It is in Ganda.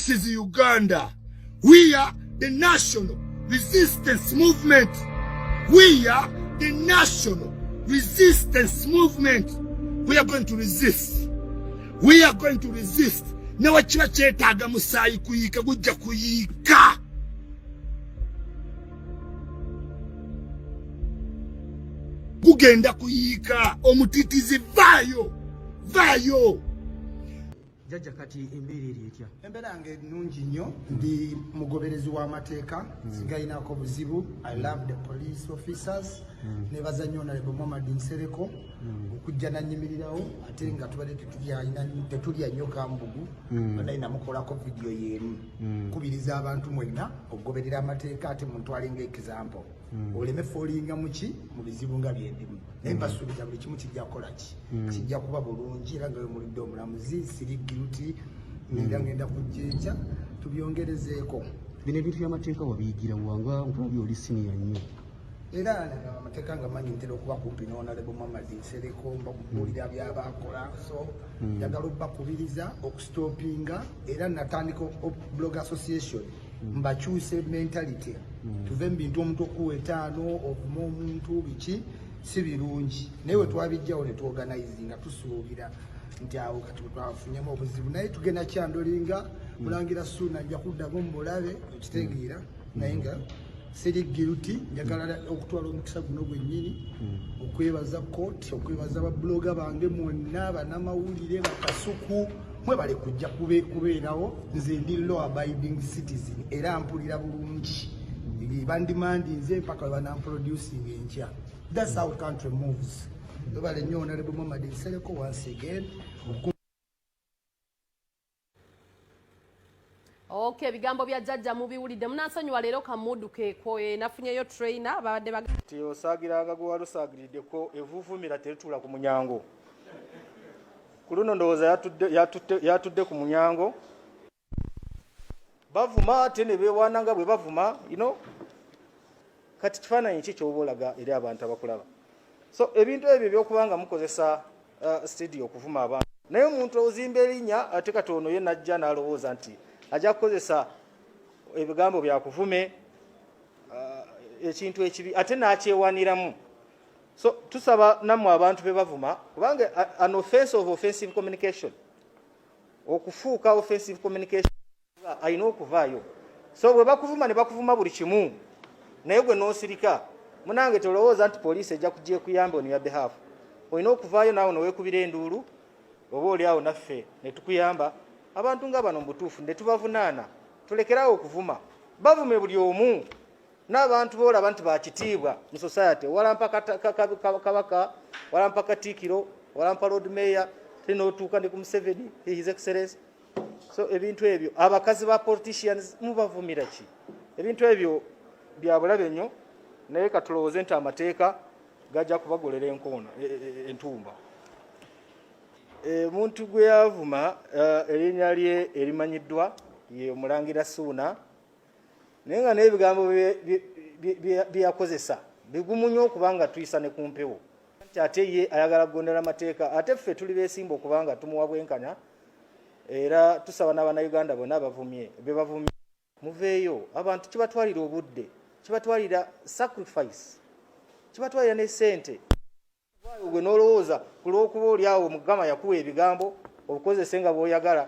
This is Uganda. We are the national resistance movement. We are the national resistance movement. We are going to resist. We are going to resist. Newa chiba chetaga musayi kuyika gujja kuyika. Kugenda kuyika omutitizi vayo. Jajja kati embeera eri etya? Embeera yange nnungi nnyo, ndi mugoberezi w'amateeka, sigayinako buzibu. I love the police officers. Nebaza nnyo Honorable Mohammed Nsereko okujja nanyimirirawo ate nga tubadde tetulya nnyo kambugu naye namukolako vidiyo y'emu kubiriza abantu mwenna okugoberera amateeka ate muntwale ng'example oleme foolinga muki mu bizibu nga byendimu naye mbasuubiza buli kimu kijja kukola ki kijja kuba bulungi era nga we mulidde omulamuzi siri guilty nga ngenda kujjeja tubyongerezeeko. Bino ebintu by'amateeka wabiyigira wanga nkulabye oli siniya nnyo era amateeka nga manyi ntera okuba kumpi ne Honorable Mohammed Nsereko mbakubuulira by'abakola so njagala obbakubiriza okustopinga era natandika blog association mbakyuse mentality tuve mu bintu omuntu okuwa 5 ovuma omuntu biki si birungi naye we twabijjawo ne tuorganizinga tusuubira nti awo kati twafunyemu obuzibu naye tugenda kyandolinga mulangira Ssuuna nja kuddamu mulabe okitegeera naye nga siri guilty njagala okutwala omukisa guno gwennyini okwebaza court okwebaza ababloga bange mwonna bannamawulire bakasuku mwebale kujja kubeerawo nze ndi law abiding citizen era mpulira bulungi bandimandinze mpaka banamproducing enkya. That's how country moves. Ebale nnyo Honorable Mohammed Nsereko once again. Okay, bigambo bya jajja mubiwulidde munansonyiwa leero kamuddukeeko nafunyeyo trainer babadde ti osaagiranga gwe walusaagirideko evuvumira teritula ku munyango ku luno ndowooza yatudde ku munyango bavuma ate ne beewaananga bwe bavuma kati kifaananyi ki ky'oba olaga eri abantu abakulaba so ebintu ebyo byokubanga mukozesa studio okuvuma abantu naye omuntu ozimba erinnya ate kati ono ye najja n'alowooza nti ajja kukozesa ebigambo byakuvume ekintu ekibi ate n'akyewaniramu so tusaba nammwe abantu be bavuma kubanga an offense of offensive communication okufuuka offensive communication ayina okuvaayo so bwe bakuvuma ne bakuvuma buli kimu naye gwe n'osirika munange tolowooza nti poliisi ejja kujja ekuyamba on your behalf olina okuvaayo naawe noweekubira enduulu oba oli awo naffe ne tukuyamba abantu nga bano mubutuufu ne tubavunaana tulekerawo okuvuma bavume buli omu n'abantu boolaba nti bakitiibwa mu society walampa kabaka walampa katiikiro walampa lord mayor tinootuuka ne ku Museveni his excellence so ebintu ebyo abakazi ba politicians mubavumira ki ebintu ebyo bya bulabe nnyo naye katulowooze nti amateeka gajja kubagolera enkoona entumba muntu gwe yavuma erinnya lye erimanyiddwa ye Omulangira Ssuuna naye nga n'ebigambo byeyakozesa bigumu nnyo okubanga tuyisa ne ku mpewo nti ate ye ayagala kugondera amateeka ate ffe tuli beesimba okubanga tumuwa bwenkanya era tusaba n'Abannayuganda bonna bavumye be bavumye muveeyo abantu kibatwalira obudde kibatwalira sacrifice kibatwalira ne ssente gwe n'olowooza ku lw'okuba oli awo Mukama yakuwa ebigambo obukozese nga bw'oyagala